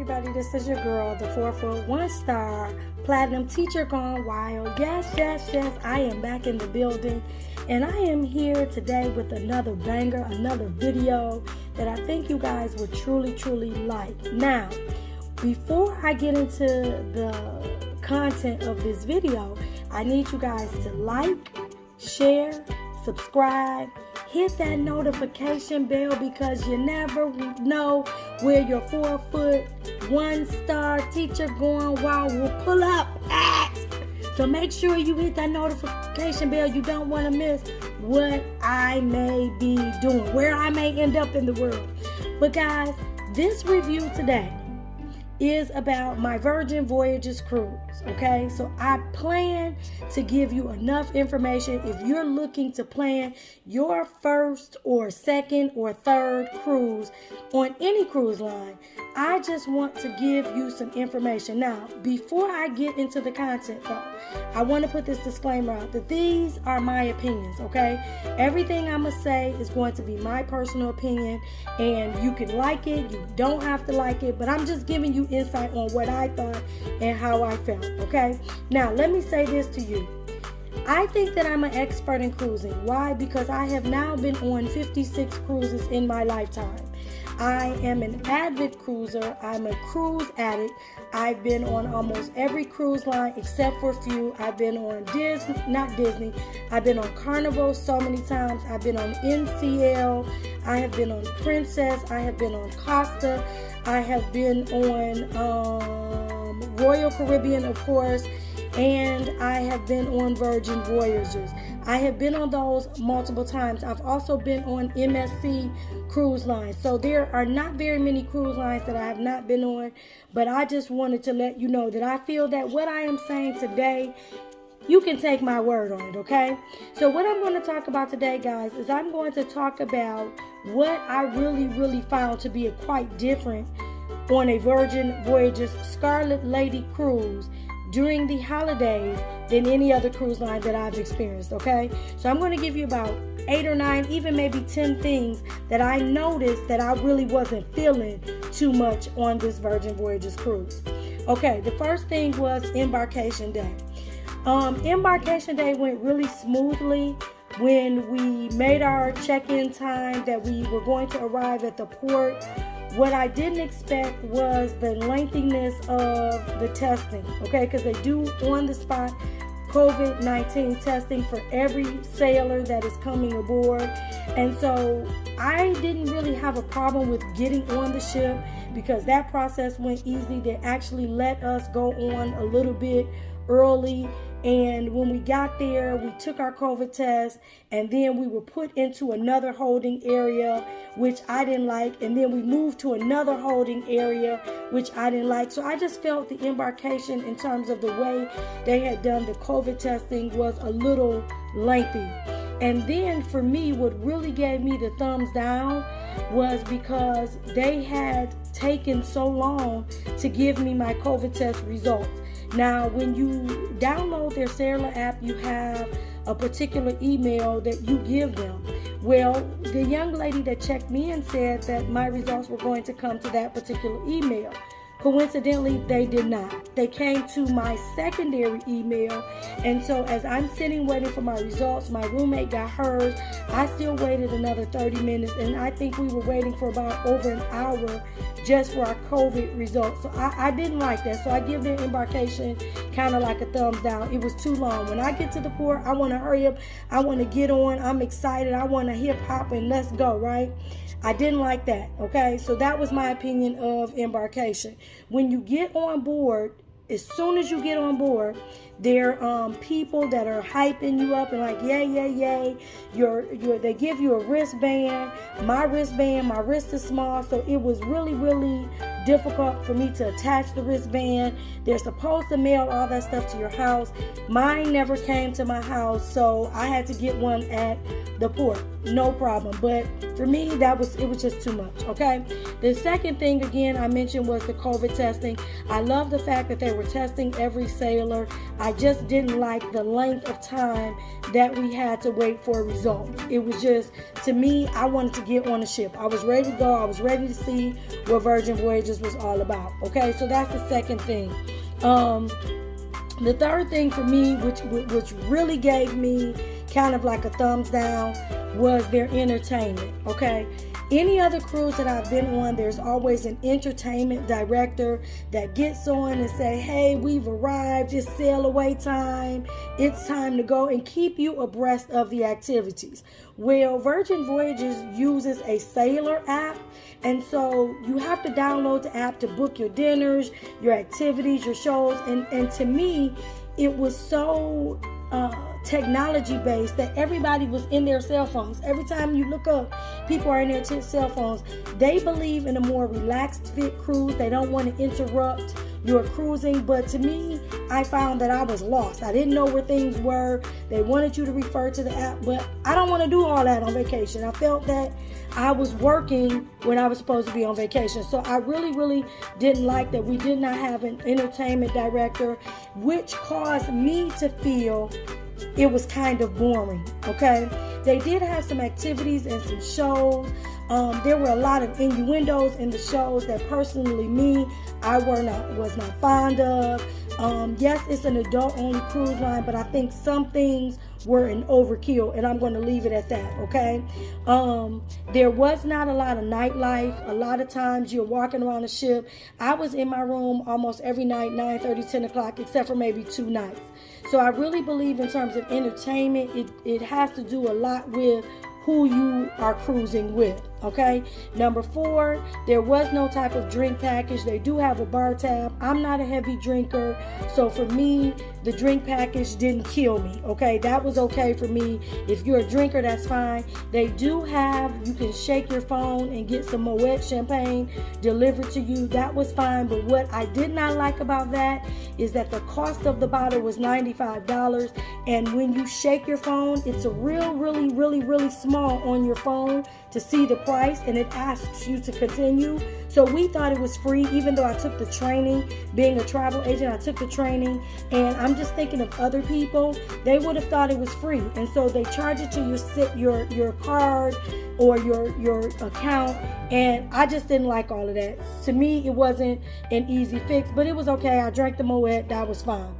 everybody, this is your girl, the 4-foot 1-star platinum teacher gone wild. Yes, I am back in the building, and I am here today with another banger, another video that I think you guys would truly like. Now, before I get into the content of this video, I need you guys to like, share, subscribe, hit that notification bell, because you never know where your 4-foot 1-star teacher going wild will pull up at. So make sure you hit that notification bell. You don't want to miss what I may be doing, where I may end up in the world. But guys, this review today is about my Virgin Voyages cruise, okay? So I plan to give you enough information if you're looking to plan your first or second or third cruise on any cruise line. I just want to give you some information. Now, before I get into the content though, I want to put this disclaimer out that these are my opinions, okay? Everything I'm going to say is going to be my personal opinion, and you can like it, you don't have to like it, but I'm just giving you insight on what I thought and how I felt, okay? Now, let me say this to you. I think that I'm an expert in cruising. Why? Because I have now been on 56 cruises in my lifetime. I am an avid cruiser. I'm a cruise addict. I've been on almost every cruise line except for a few. I've been on Disney. I've been on Carnival so many times. I've been on NCL. I have been on Princess. I have been on Costa. I have been on Royal Caribbean, of course, and I have been on Virgin Voyages. I have been on those multiple times. I've also been on MSC cruise lines. So there are not very many cruise lines that I have not been on, but I just wanted to let you know that I feel that what I am saying today, you can take my word on it, okay? So what I'm going to talk about today, guys, is I'm going to talk about what I really found to be quite different on a Virgin Voyages Scarlet Lady cruise during the holidays than any other cruise line that I've experienced, okay? So I'm going to give you about 8 or 9, even maybe 10 things that I noticed that I really wasn't feeling too much on this Virgin Voyages cruise. Okay, the first thing was embarkation day. Embarkation day went really smoothly. When we made our check-in time that we were going to arrive at the port, what I didn't expect was the lengthiness of the testing, okay? Because they do on-the-spot COVID-19 testing for every sailor that is coming aboard. And so I didn't really have a problem with getting on the ship because that process went easy. They actually let us go on a little bit early, and when we got there, we took our COVID test, and then we were put into another holding area, which I didn't like, and then we moved to another holding area, which I didn't like. So I just felt the embarkation, in terms of the way they had done the COVID testing, was a little lengthy. And then for me, what really gave me the thumbs down was because they had taken so long to give me my COVID test results. Now, when you download their Sailor app, you have a particular email that you give them. Well, the young lady that checked me in said that my results were going to come to that particular email. Coincidentally, they did not. They came to my secondary email, and so as I'm sitting waiting for my results, my roommate got hers. I still waited another 30 minutes, and I think we were waiting for about over an hour just for our COVID results. So I didn't like that, so I give their embarkation kind of like a thumbs down. It was too long. When I get to the port, I want to hurry up. I want to get on. I'm excited. I want to hip hop and let's go, right? I didn't like that, okay? So that was my opinion of embarkation. When you get on board, as soon as you get on board, there are people that are hyping you up and like, yay. They give you a wristband. My wrist is small, so it was really difficult for me to attach the wristband. They're supposed to mail all that stuff to your house. Mine never came to my house, so I had to get one at the port. No problem. But for me, it was just too much, okay? The second thing, again, I mentioned was the COVID testing. I love the fact that they were testing every sailor. I just didn't like the length of time that we had to wait for results. It was just, to me, I wanted to get on the ship. I was ready to go. I was ready to see what Virgin Voyages was all about, okay? So that's the second thing. The third thing for me, which really gave me kind of like a thumbs down, was their entertainment, okay? Any other cruise that I've been on, there's always an entertainment director that gets on and say, hey, we've arrived, it's sail away time, it's time to go, and keep you abreast of the activities. Well, Virgin Voyages uses a sailor app, and so you have to download the app to book your dinners, your activities, your shows, and to me, it was so technology based that everybody was in their cell phones. Every time you look up, people are in their cell phones. They believe in a more relaxed fit cruise. They don't want to interrupt your cruising. But to me, I found that I was lost. I didn't know where things were. They wanted you to refer to the app, but I don't want to do all that on vacation. I felt that I was working when I was supposed to be on vacation. So I really didn't like that we did not have an entertainment director, which caused me to feel it was kind of boring, okay? They did have some activities and some shows. There were a lot of innuendos in the shows that personally I was not fond of. Yes, it's an adult-only cruise line, but I think some things were an overkill, and I'm going to leave it at that, okay? There was not a lot of nightlife. A lot of times you're walking around the ship. I was in my room almost every night, 9:30, 10 o'clock, except for maybe 2 nights. So I really believe in terms of entertainment, it has to do a lot with who you are cruising with, okay? Number 4, there was no type of drink package. They do have a bar tab. I'm not a heavy drinker, so for me, the drink package didn't kill me, okay? That was okay for me. If you're a drinker, that's fine. They do have, you can shake your phone and get some Moet champagne delivered to you. That was fine, but what I did not like about that is that the cost of the bottle was $95, and when you shake your phone, it's a really small on your phone to see the price, and it asks you to continue. So we thought it was free, even though I took the training. Being a travel agent, I took the training, and I'm just thinking of other people. They would have thought it was free, and so they charge it to your card or your account, and I just didn't like all of that. To me, it wasn't an easy fix, but it was okay. I drank the Moet, that was fine.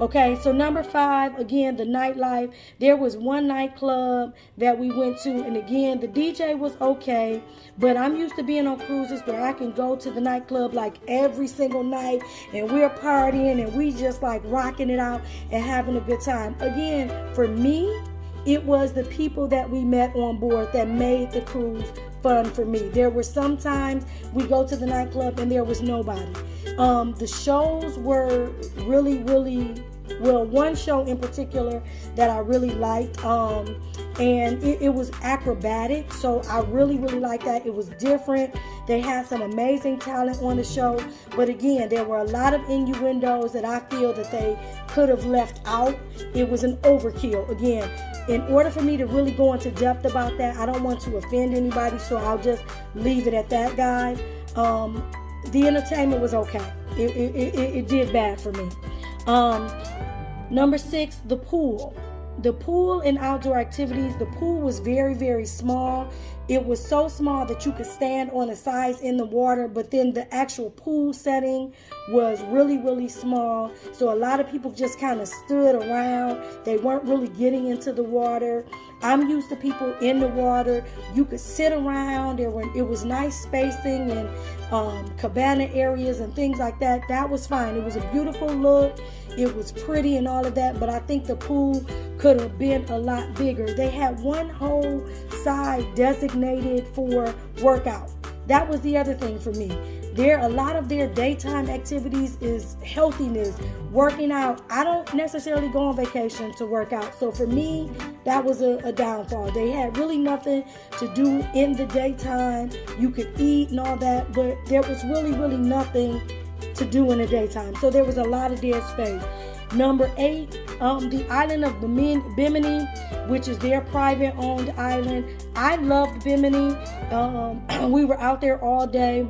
Okay, so number 5, again, the nightlife. There was one nightclub that we went to, and again, the DJ was okay, but I'm used to being on cruises where I can go to the nightclub like every single night, and we're partying, and we just like rocking it out and having a good time. Again, for me, it was the people that we met on board that made the cruise fun for me. There were some times we go to the nightclub and there was nobody. The shows were really well, one show in particular that I really liked, and it was acrobatic, so I really liked that. It was different. They had some amazing talent on the show, but again, there were a lot of innuendos that I feel that they could have left out. It was an overkill. Again, in order for me to really go into depth about that, I don't want to offend anybody, so I'll just leave it at that, guys. The entertainment was okay. It did bad for me. Number 6, the pool. The pool and outdoor activities. The pool was very small. It was so small that you could stand on the sides in the water, but then the actual pool setting was really small. So a lot of people just kind of stood around. They weren't really getting into the water. I'm used to people in the water. You could sit around. It was nice spacing and cabana areas and things like that. That was fine. It was a beautiful look. It was pretty and all of that, but I think the pool could have been a lot bigger. They had one whole side designated for workout. That was the other thing for me. A lot of their daytime activities is healthiness, working out. I don't necessarily go on vacation to work out. So for me, that was a downfall. They had really nothing to do in the daytime. You could eat and all that, but there was really nothing to do in the daytime. So there was a lot of dead space. Number 8, the island of Bimini, which is their private owned island. I loved Bimini. We were out there all day.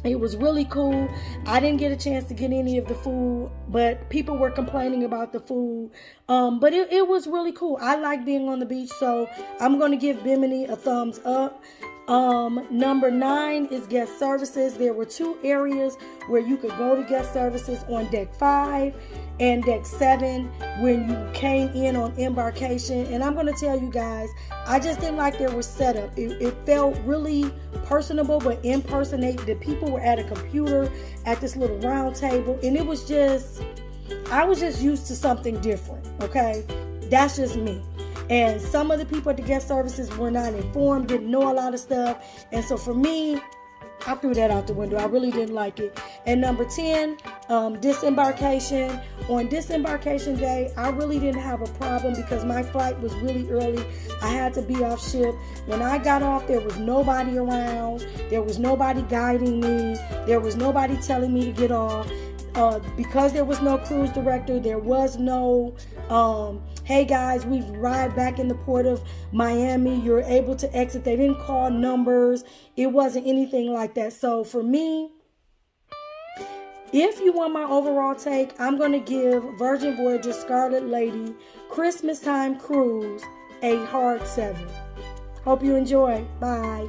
It was really cool. I didn't get a chance to get any of the food, but people were complaining about the food. But it was really cool. I like being on the beach, so I'm going to give Bimini a thumbs up. Number 9 is guest services. There were 2 areas where you could go to guest services on deck 5 and deck 7 when you came in on embarkation. And I'm going to tell you guys, I just didn't like their setup. It felt really personable but impersonated. The people were at a computer at this little round table, and it was just, I was just used to something different. Okay, that's just me. And some of the people at the guest services were not informed, didn't know a lot of stuff. And so for me, I threw that out the window. I really didn't like it. And number 10, disembarkation. On disembarkation day, I really didn't have a problem because my flight was really early. I had to be off ship. When I got off, there was nobody around. There was nobody guiding me. There was nobody telling me to get off. Because there was no cruise director, there was no, hey guys, we've arrived back in the port of Miami, you're able to exit. They didn't call numbers. It wasn't anything like that. So for me, if you want my overall take, I'm going to give Virgin Voyages Scarlet Lady Christmas Time Cruise a hard 7. Hope you enjoy. Bye.